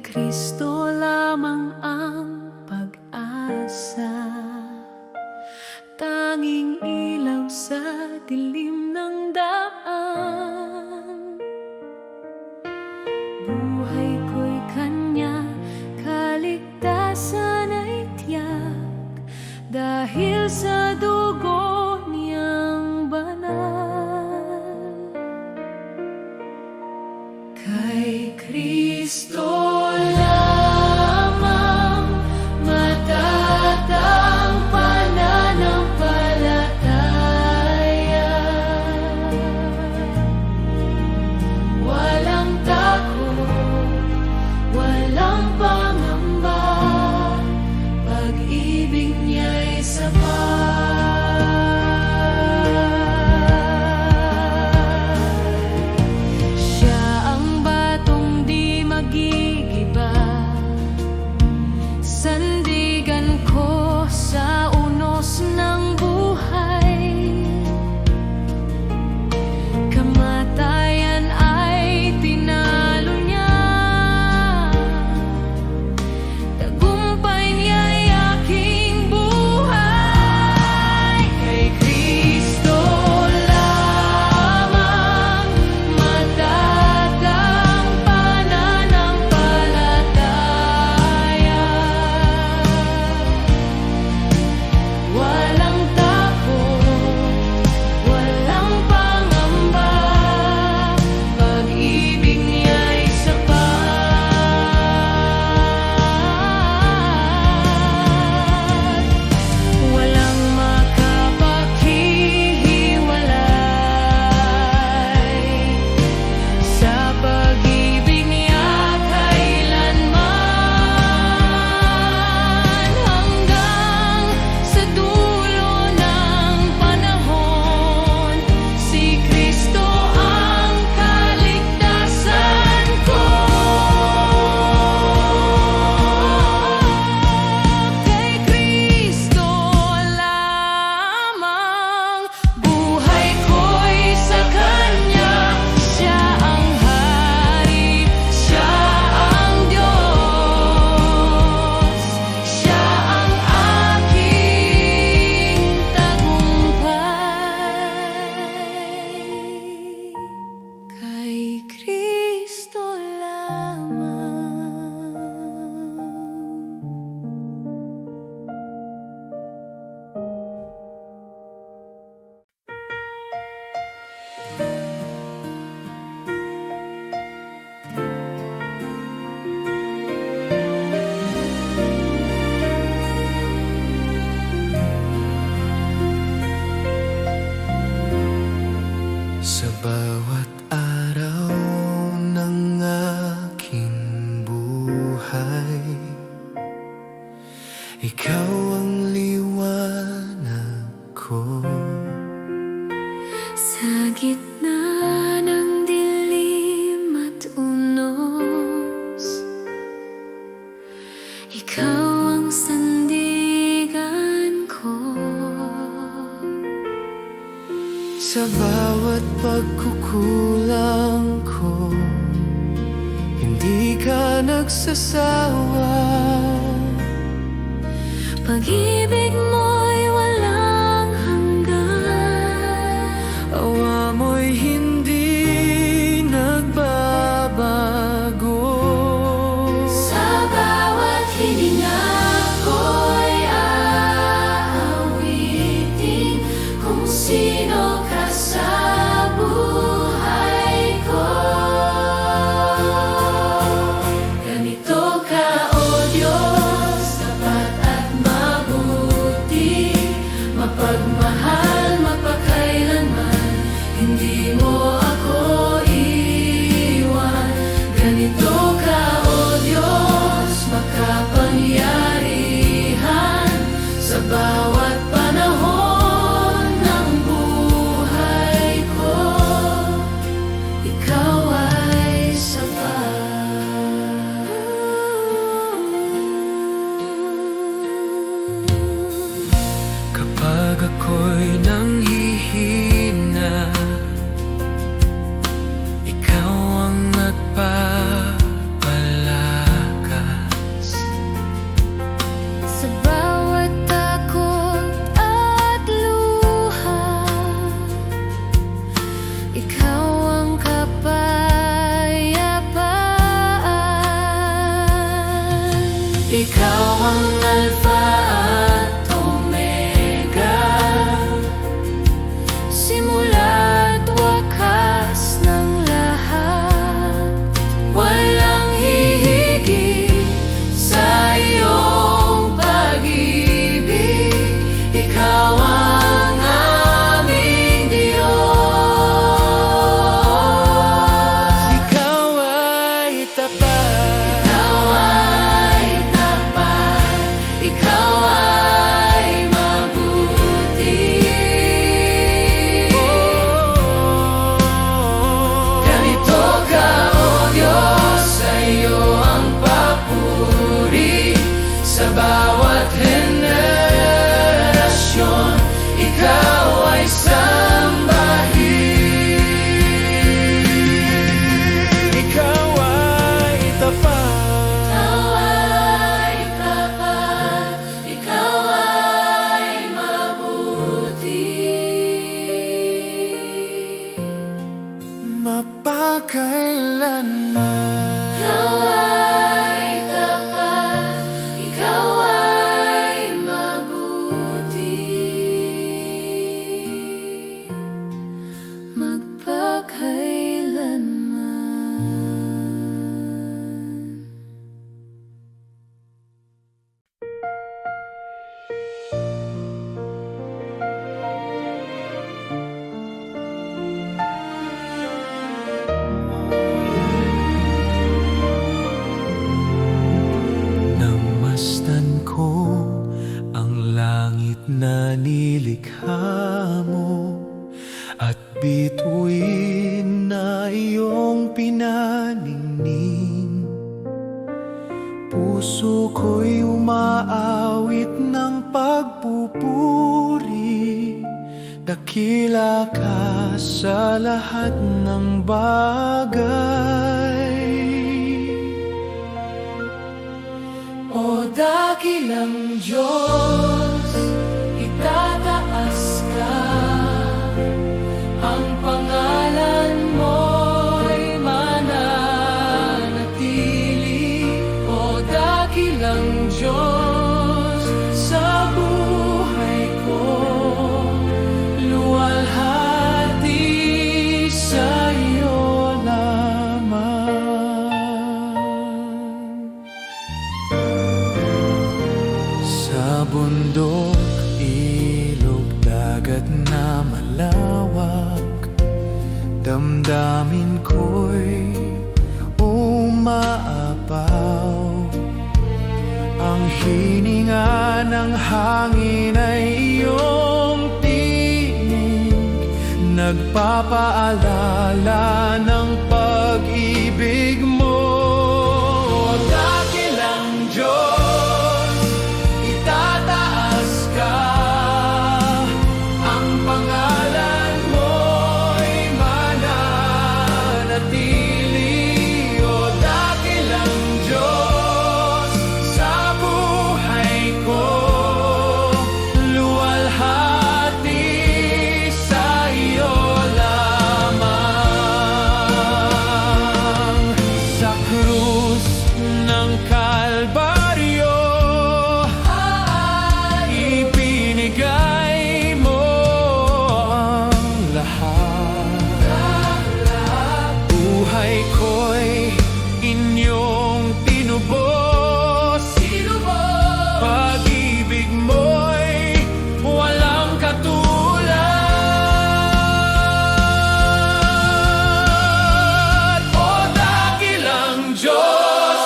Kristo lamang ang pag-asa, tanging ilaw sa dilim ng daan. Buhay ko'y Kanya, kaligtasan ay tiyak, dahil sa dugo niyang banal. Kay Kristo lamang matatag pananampalataya, walang takot, walang pangamba, pag-ibig niya'y sapat. Siya ang batong di magigiba, sandigan ko sa unos ng buhay. Kamatayan ay tinalo niya, tagumpay niya'y aking buhay. Kay Kristo lamang matatag pananampalataya, walang takot, walang pangamba, pag-ibig niya'y sapat. Walang makapaghihiwalay sa pag-ibig niya kailanman, hanggang sa dulo ng panahon. Si Kristo ang kaligtasan ko. Kay Kristo lamang buhay ko'y sa Kanya, siya ang Hari, siya ang Diyos, siya ang aking tagumpay. Kay Kristo lamang. Sa bawat araw ng aking buhay, ikaw ang liwanag ko. Sa gitna ng dilim at unos, ikaw ang sandigan ko. Sa bawat pagkukulang ko, hindi ka nagsasawa. Pag-ibig mo'y walang hanggan, Awa mo'y hindi nagbabago. sa bawat hininga ko'y aawitin kung sino ka sa buhay ko. Ganito ka, O Diyos, tapat at mabuti. Ikaw ang Alpha at Omega, simula't wakas ng lahat. Walang hihigit sa iyong pag-ibig. Ikaw ang aming Diyos. Ikaw ay tapat. Ikaw ay tapat. Ikaw ay mabuti. Ganito ka, O Diyos, sa iyo ang papuri. Sa bawat henerasyon, ikaw ay sambahin. Ikaw ay tapat. Ikaw ay tapat, ikaw ay mabuti. Mapakailanman. Ikaw ay tapat, ikaw ay mabuti. Magpakailanman. Nang masdan ko ang langit na nilikha mo at bituin na iyong pinaningning, puso ko'y umaawit ng pagpupuri. Dakila ka sa lahat ng bagay. O dakilang Diyos, itataas ka. Ang pangalan mo'y mananatili. O dakilang Diyos, sa buhay ko, luwalhati sa iyo lamang. Sa bundok, ilog, dagat na malawak, damdamin ko'y umaapaw. Ang hininga ng hangin ay iyong tinig, nagpapaalala ng pag-ibig mo. Dakilang Diyos, itataas ka. Ang pangalan mo'y mananatili. O dakilang Diyos, sa buhay ko, luwalhati sa iyo lamang. Sa krus ng Kalbaryo, ibinigay mo ang lahat. Buhay ko'y inyong tinubos. Pag-ibig mo'y walang katulad. O dakilang Diyos,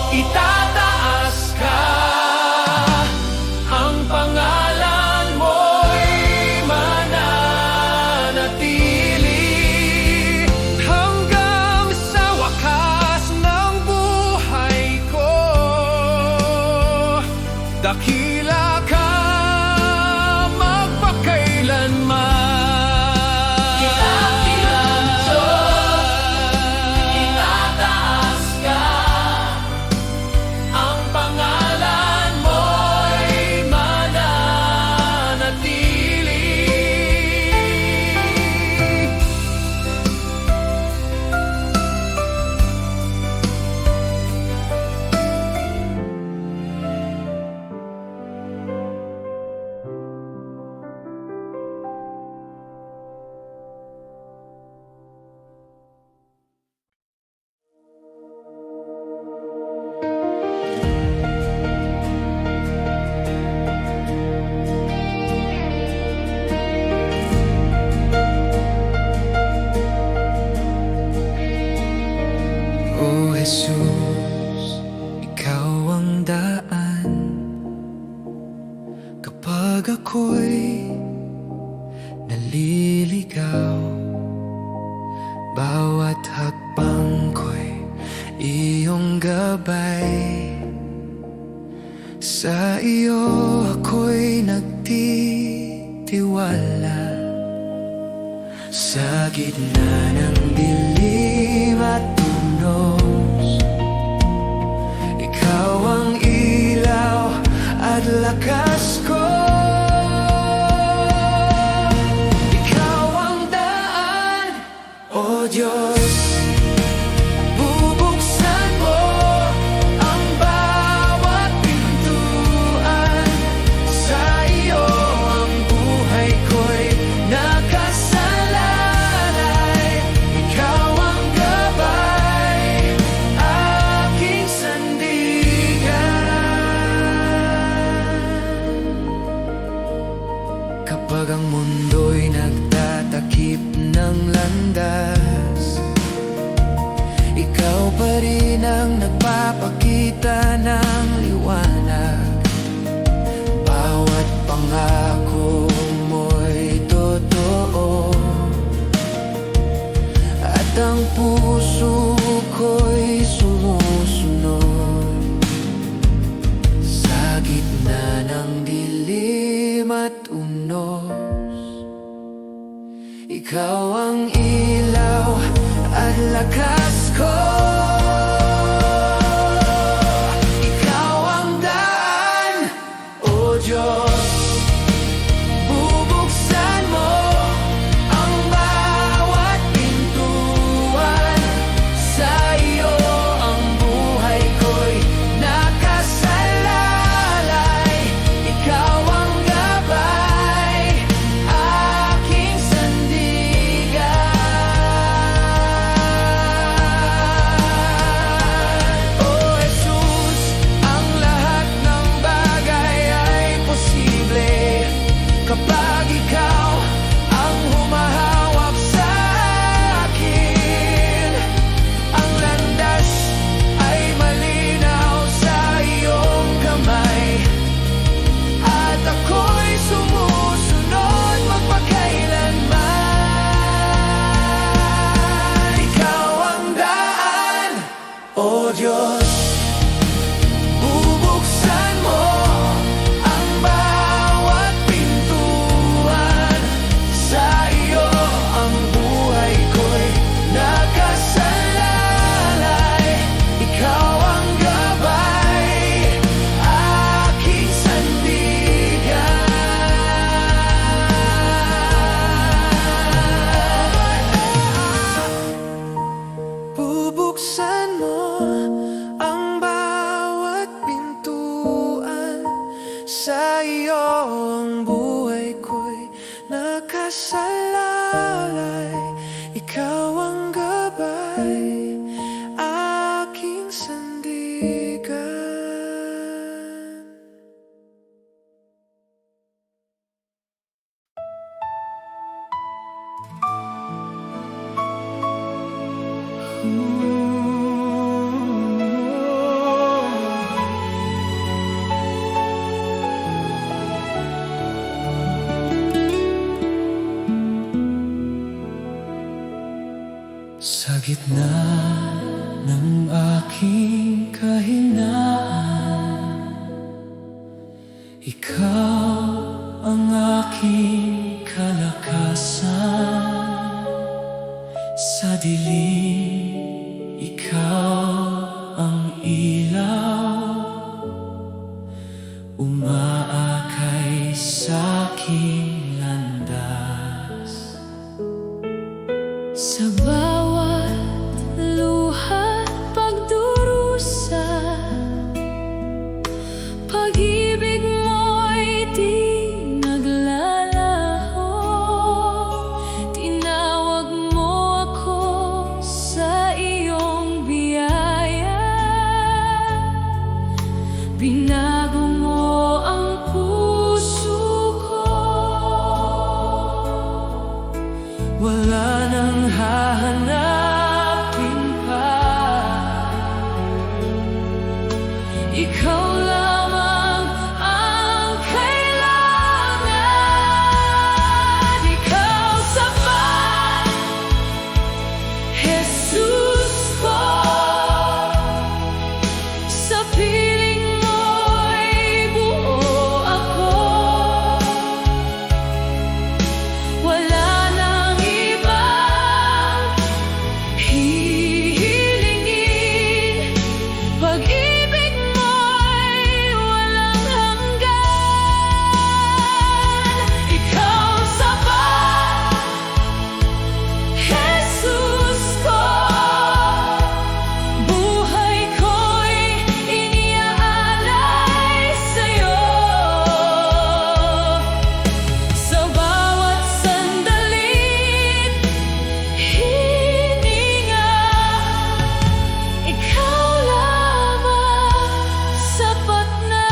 itataas ka. Ang pangalan mo'y mananatili hanggang sa wakas ng buhay ko. Dakila ka magpakailanman. Dakilang Diyos, itataas ka. Ang pangalan mo'y mananatili. Jesus, ikaw ang daan kapag ako'y naliligaw. Bawat hakbang ko'y iyong gabay. Sa iyo ako'y nagtitiwala. Sa gitna ng dilim at tunos, ikaw ang ilaw at lakas ko. Ikaw ang daan, O Diyos. Bubuksan mo ang bawat pintuan. Sa iyo ang buhay ko'y nakasalalay. Ikaw ang gabay, aking sandigan. Kapag ang mundo'y nagtatakip ng landas, ikaw pa rin ang nagpapakita ng liwanag. Bawat pangako mo'y totoo, at ang puso ko'y sumusunod. Sa gitna ng dilim at unos, ikaw ang ilaw at lakas ko. Ikaw ang daan, O Diyos. Bubuksan mo ang bawat pintuan. Sa iyo ang buhay ko'y nakasalalay. Ikaw ang gabay, aking sandigan. O Jesus, ang lahat ng bagay ay posible kapag ikaw ang humahawak sa akin. Ang landas ay malinaw sa iyong kamay, at ako'y sumusunod magpakailanman. Ikaw ang daan, O Diyos. Bubuksan mo ang bawat pintuan. Sa iyo ang buhay ko'y nakasalalay. Ikaw ang gabay, aking sandigan. Bubuksan mo ang bawat pintuan. Sa iyo ang buhay ko'y nakasalalay. Ikaw ang gabay, aking sandigan. Sa gitna ng aking kahinaan, ikaw ang aking kalakasan. Sa dilim, ikaw ang ilaw, umaakay sa'king landas. Sa bawat luha't pagdurusa ikaw lamang ang kailangan. Ikaw sapat, Jesus ko. Sa piling mo'y buo ako. Wala nang ibang hihilingin. Pag-ibig mo'y walang hanggan. Ikaw sapat, Jesus ko. Buhay ko'y iniaalay sa'yo. Sa bawat sandalit, hininga, ikaw lamang sapat na.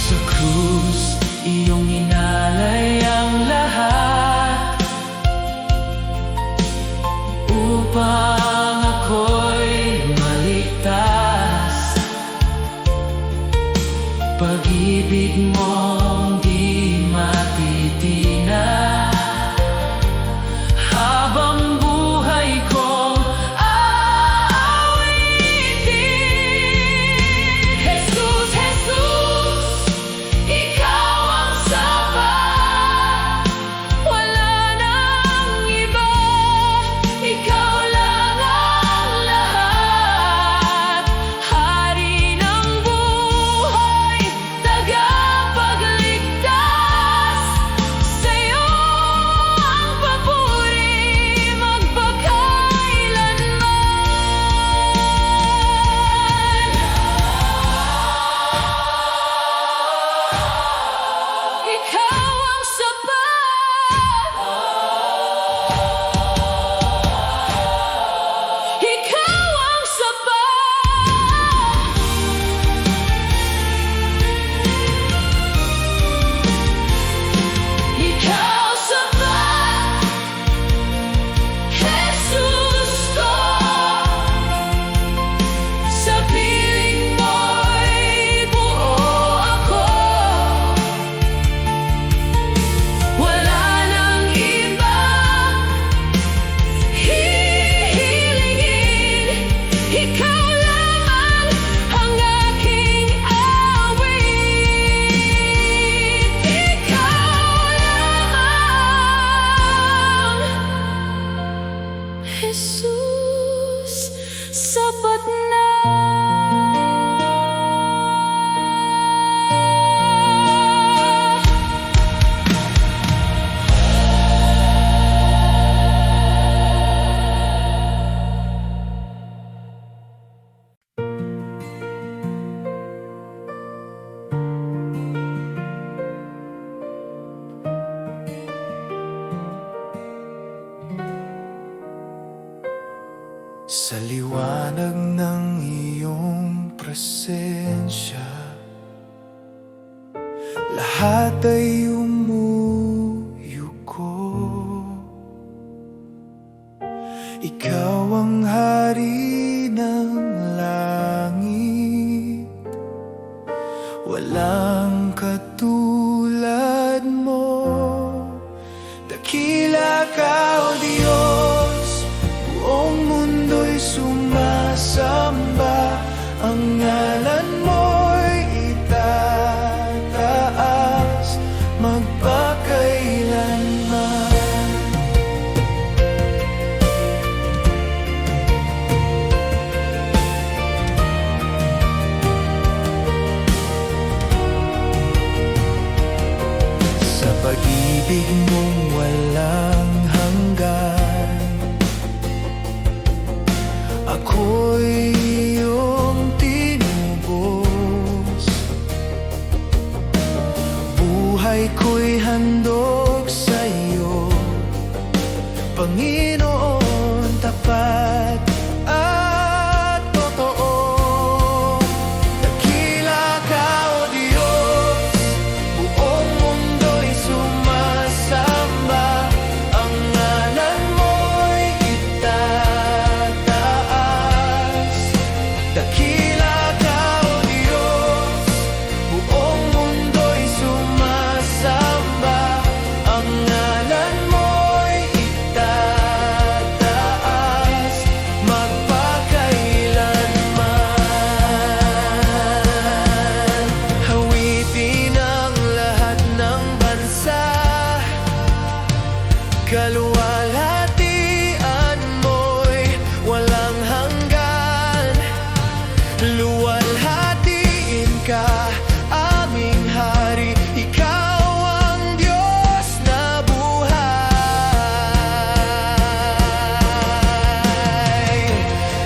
Sa krus, iyong inalay ang lahat upang ako'y maligtas. Pag-ibig mong di matitinag, habang buhay kong aawitin. Jesus, Jesus, ikaw ang sapat. Wala nang iba, ikaw lang ang lahat. Hari ng buhay, tagapagligtas. Sa'yo ang papuri magpakailanman. Ikaw ang sapat. Ikaw ang sapat. Ikaw sapat, Jesus ko. Sa piling mo'y buo ako. Wala nang ibang hihilingin. Ikaw lamang ang aking awit. Ikaw lamang, Jesus, sapat na. Sa liwanag ng iyong presensya, lahat ay umuyuko. Ikaw ang hari ng langit, walang katulad mo. Dakila ka, O Diyos, buong mundo'y sumasamba. Ang ngalan mo'y itataas magpakailanman. Sa pag-ibig mong walang hanggan, ako'y iyong tinubos. Buhay ko'y handog sa'yo, Panginoon, tapat at totoo. Dakila ka, O Diyos, buong mundo'y sumasamba. Ang ngalan mo'y kaluwalhatian mo'y walang hanggan. Luwalhatiin ka, aming hari, ikaw ang Diyos na buhay.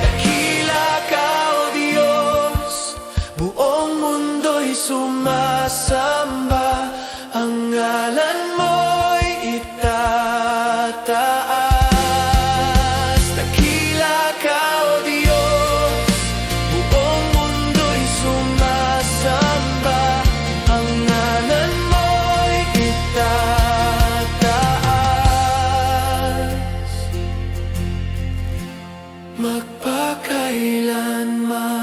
Dakila ka, O Diyos, buong mundo'y sumasamba, ang ngalan mo'y itataas. Dakila ka, O Diyos, buong mundo'y sumasamba, ang ngalan mo'y itataas. Magpakailanman.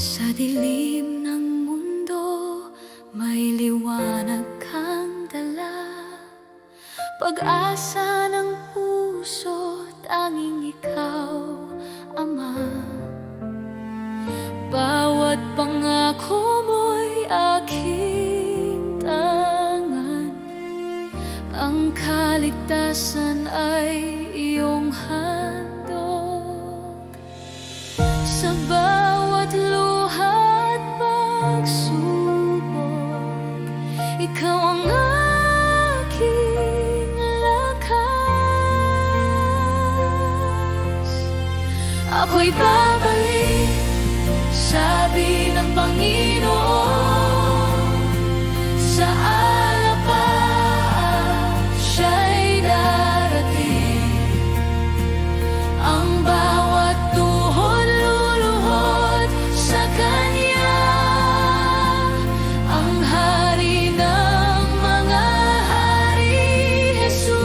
Sa dilim ng mundo, may liwanag kang dala. Pag-asa ng puso, tanging ikaw, Ama. Bawat pangako mo'y aking tangan, ang kaligtasan ay iyong handog. Sa bawat luha at pagsubok, ikaw ang aking lakas. Ako'y babalik, sabi ng Panginoon, sa alapaan siya'y darating. Ang bawat tuhod luluhod sa Kanya, ang Hari ng mga hari, Jesus.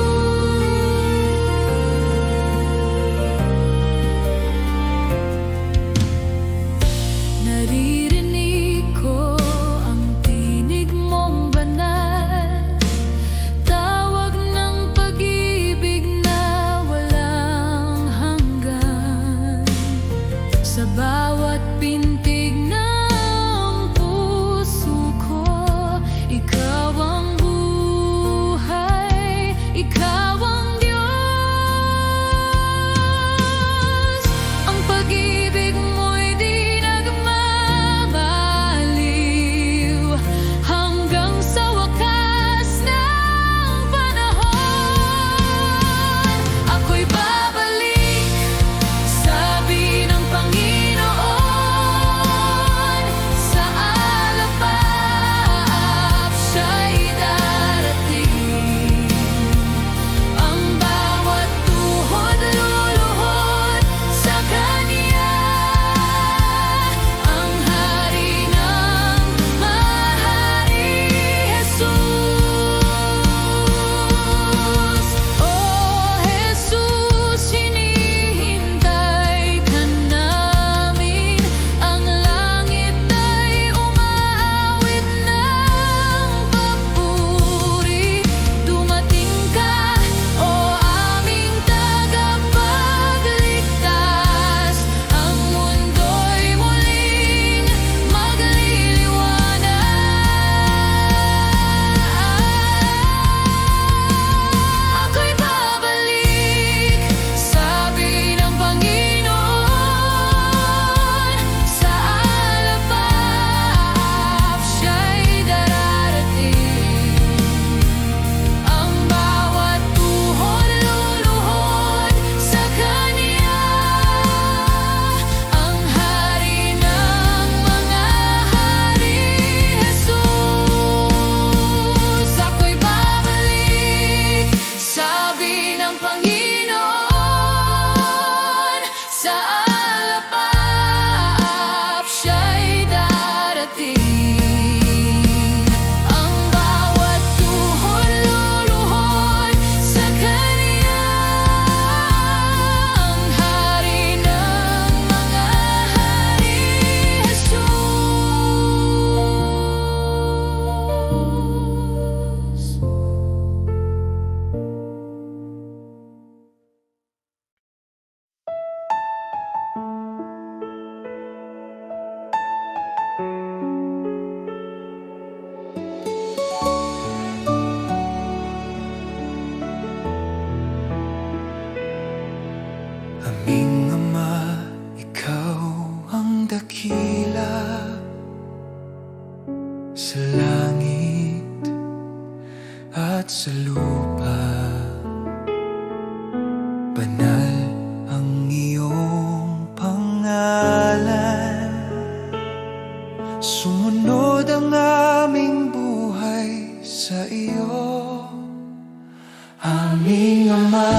Aming Ama,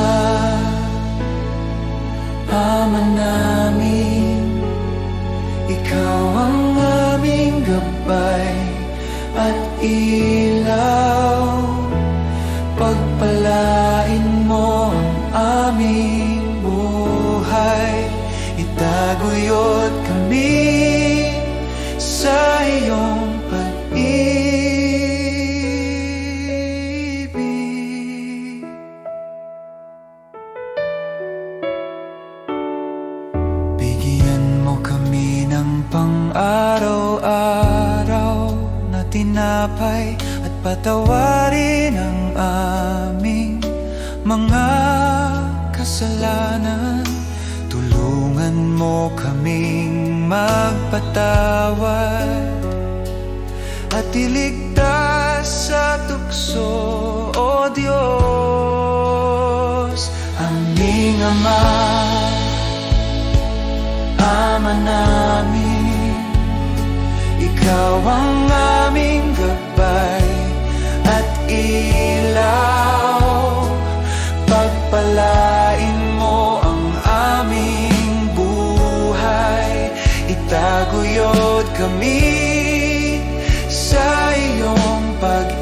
Ama namin, Ikaw ang aming gabay at ilaw. Pagpalain mo ang aming buhay, itaguyod kami sa iyong pag-ibig. Bigyan mo kami ng pang-araw-araw na tinapay at patawarin ang aming mga kasalanan. Tulungan mo kaming magpatawad at iligtas sa tukso, O Diyos. Aming Ama, Ama namin, Ikaw ang aming gabay at ilaw. Pagpalain mo ang aming buhay, itaguyod kami sa iyong pag-ibig.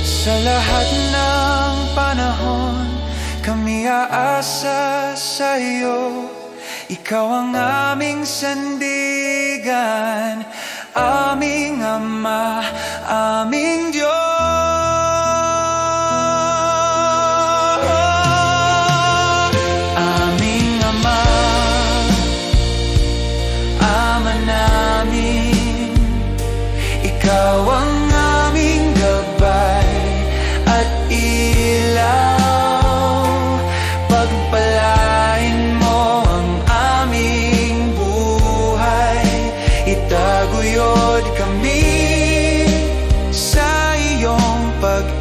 Sa lahat ng panahon, kami aasa sa iyo. Ikaw ang aming sandigan, aming Ama, aming Diyos. Aming Ama, Ama namin, Ikaw ang aming gabay at ilaw. Pagpalain mo ang aming buhay, itaguyod kami sa iyong pag-ibig.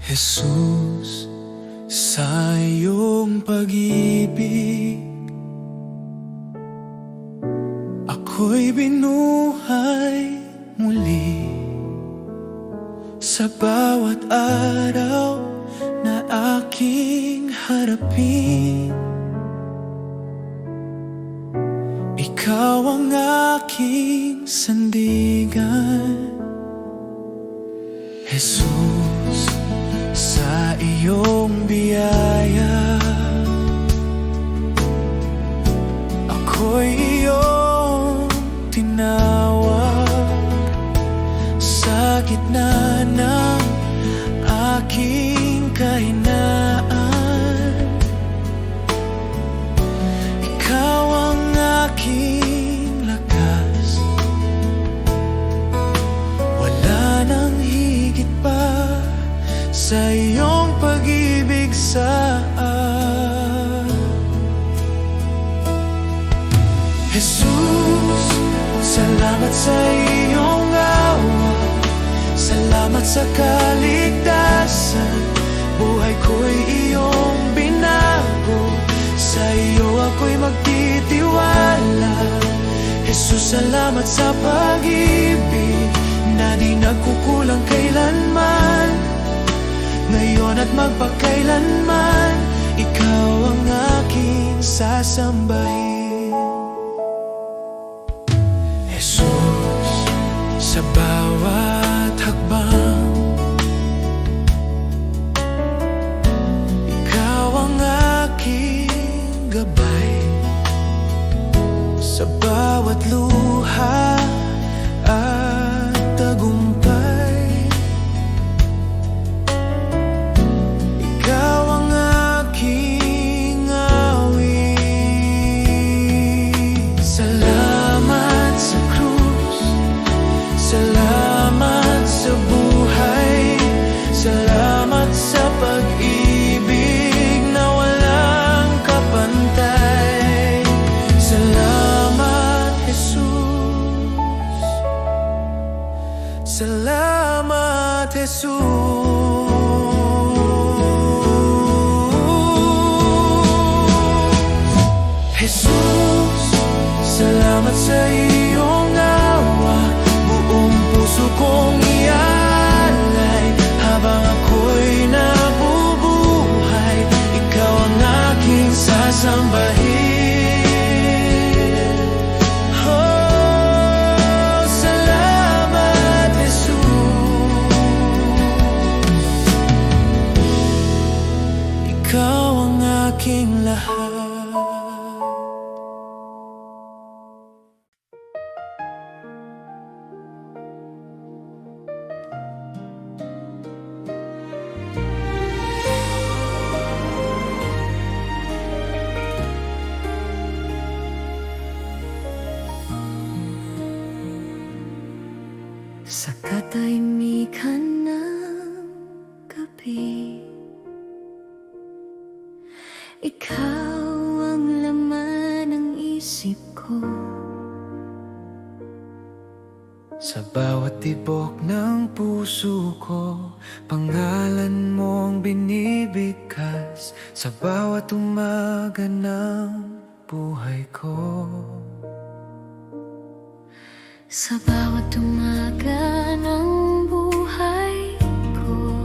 Jesus, sa iyong pag-ibig, ako'y binuhay muli. Sa bawat araw na aking harapin, Ikaw ang aking sandigan. Jesus, sa iyong biyaya, ako'y iyong tinawag. Sa gitna ng aking kahinaan, Ikaw ang aking lakas. Wala nang higit pa sa iyong pag-ibig sa akin. Jesus, salamat sa iyong awa, salamat sa kaligtasan. Buhay ko'y iyong binago, sa iyo ako'y magtitiwala. Jesus, salamat sa pag-ibig na di nagkukulang kailanman, ngayon at magpakailanman. Ikaw ang aking sasambahin. Jesus, sa bawat hakbang, Ikaw ang aking gabay. Sa bawat luha at tagumpay, Ikaw ang ikaw ang aking lahat. Sa katahimikan ng gabi, ikaw ang laman ng isip ko. Sa bawat tibok ng puso ko, pangalan mong binibigkas. Sa bawat umaga ng buhay ko. Sa bawat umaga ng buhay ko,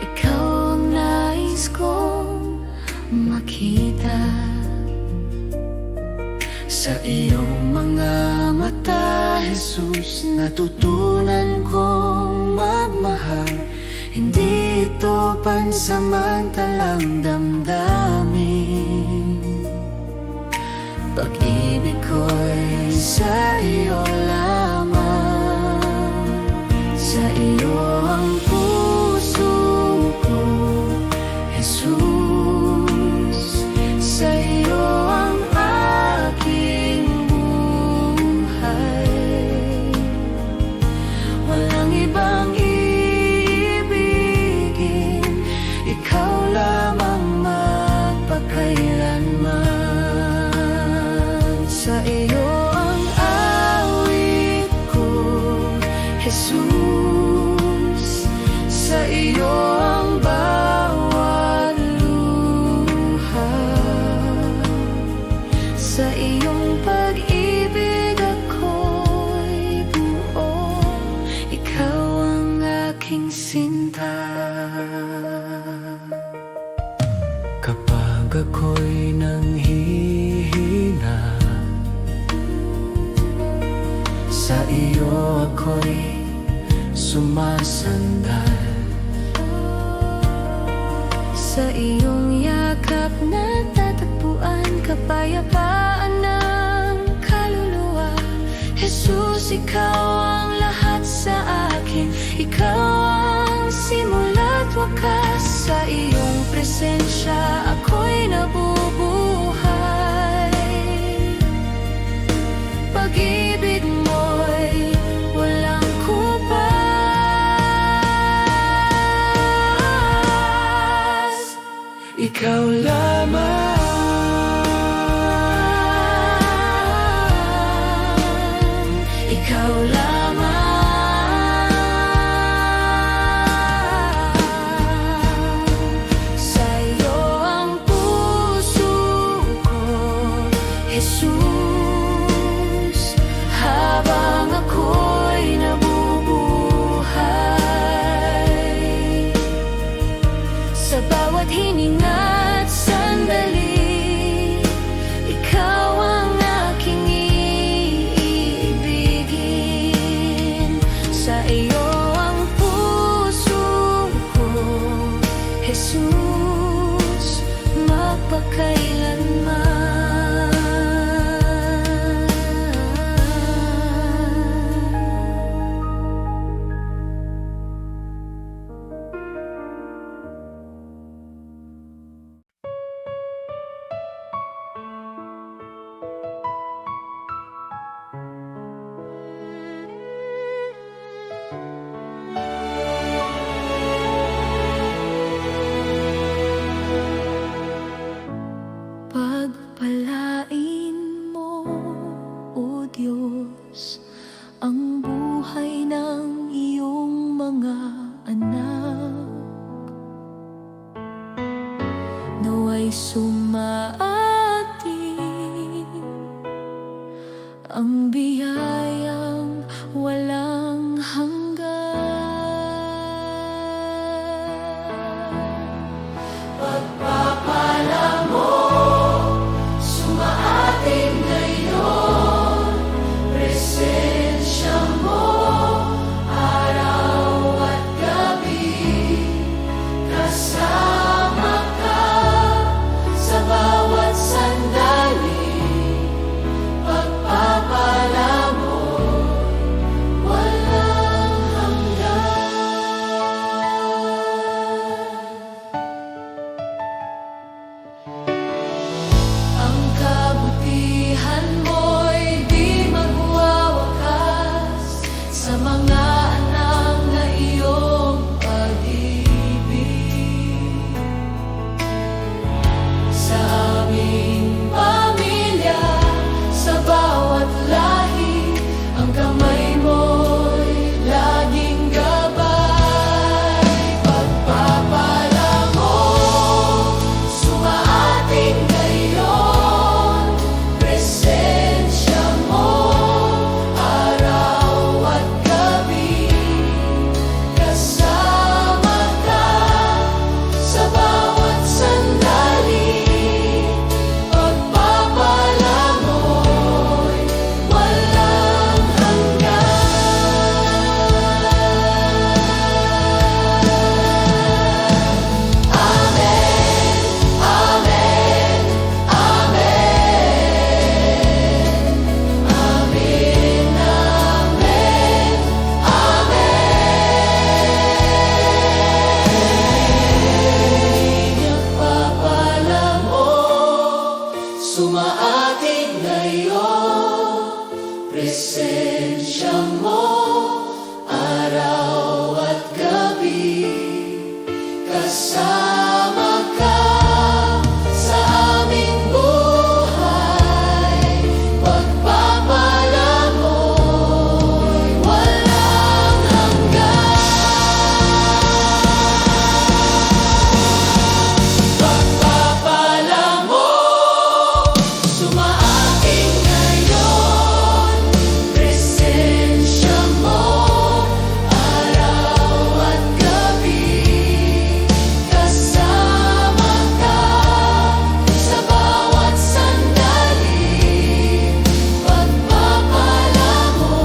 ikaw ang nais kong makita. Sa iyong mga mata, Jesus, natutunan kong magmahal. Hindi ito pansamantalang damdamin. Pag-ibig ko'y sa iyo lamang. Sa iyo ang puso ko, Jesus. Sa iyo ang aking buhay. Walang ibang iibigin, ikaw lamang magpakailanman. Sa iyo ang awit ko, Jesus. Sa iyo ang bawat luha. Sa iyong pag-ibig ako'y buo. Ikaw ang aking sinta. Kapag ako'y nanghihina, sa iyo ako'y sumasandal. Sa iyong yakap natatagpuan kapayapaan ng kaluluwa. Jesus, ikaw ang lahat sa akin. Ikaw ang simula't wakas. Sa iyong presensya ako'y nabubuhay. Pag-ibig mo'y walang kupas. Ikaw lamang. Ikaw lamang. Sa iyo ang puso ko, Jesus. Habang ako'y nabubuhay, sa bawat hininga't sandali, ikaw ang aking iibigin. Sa iyo ang puso ko, Jesus, magpakailanman. Pagpalain mo, O Diyos, ang buhay ng iyong mga anak. Nawa'y sumaating ang biyayang walang hanggan. Pagpapala mo, sumaating ngayon, presensya mo, araw at gabi, kasama kasama ka sa aming buhay. Pagpapala mo'y walang hanggan. Pagpapala mo sumaating ngayon, presensya mo araw at gabi. Kasama ka sa bawat sandali. Pagpapala mo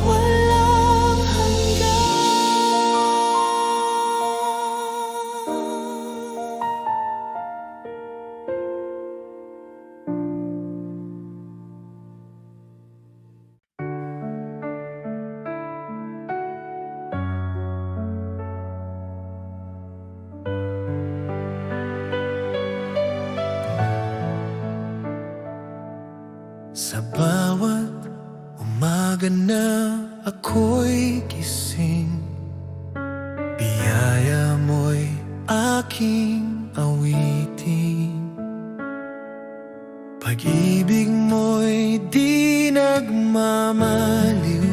walang hanggan. Sa bawat umaga na ako'y gising, biyaya mo'y aking awitin. Pag-ibig mo'y di nagmamaliw.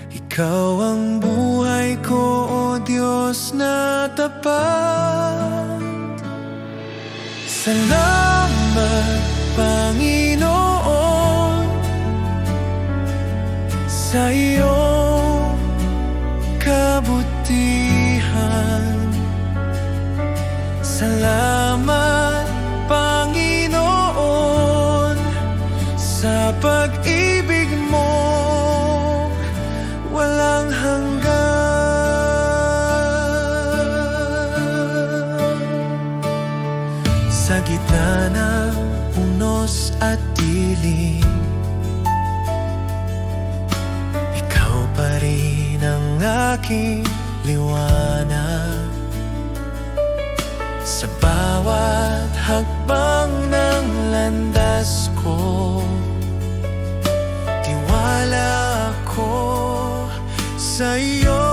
Ikaw ang buhay ko, o Diyos na tapat. Salamat, Panginoon, sa iyong kabutihan. Salamat, Panginoon, sa pag-ibig mo walang hanggan. Sa gitna ng unos at dilim, ikaw pa rin ang aking liwanag. Sa bawat hakbang ng landas ko, tiwala ako sa iyo.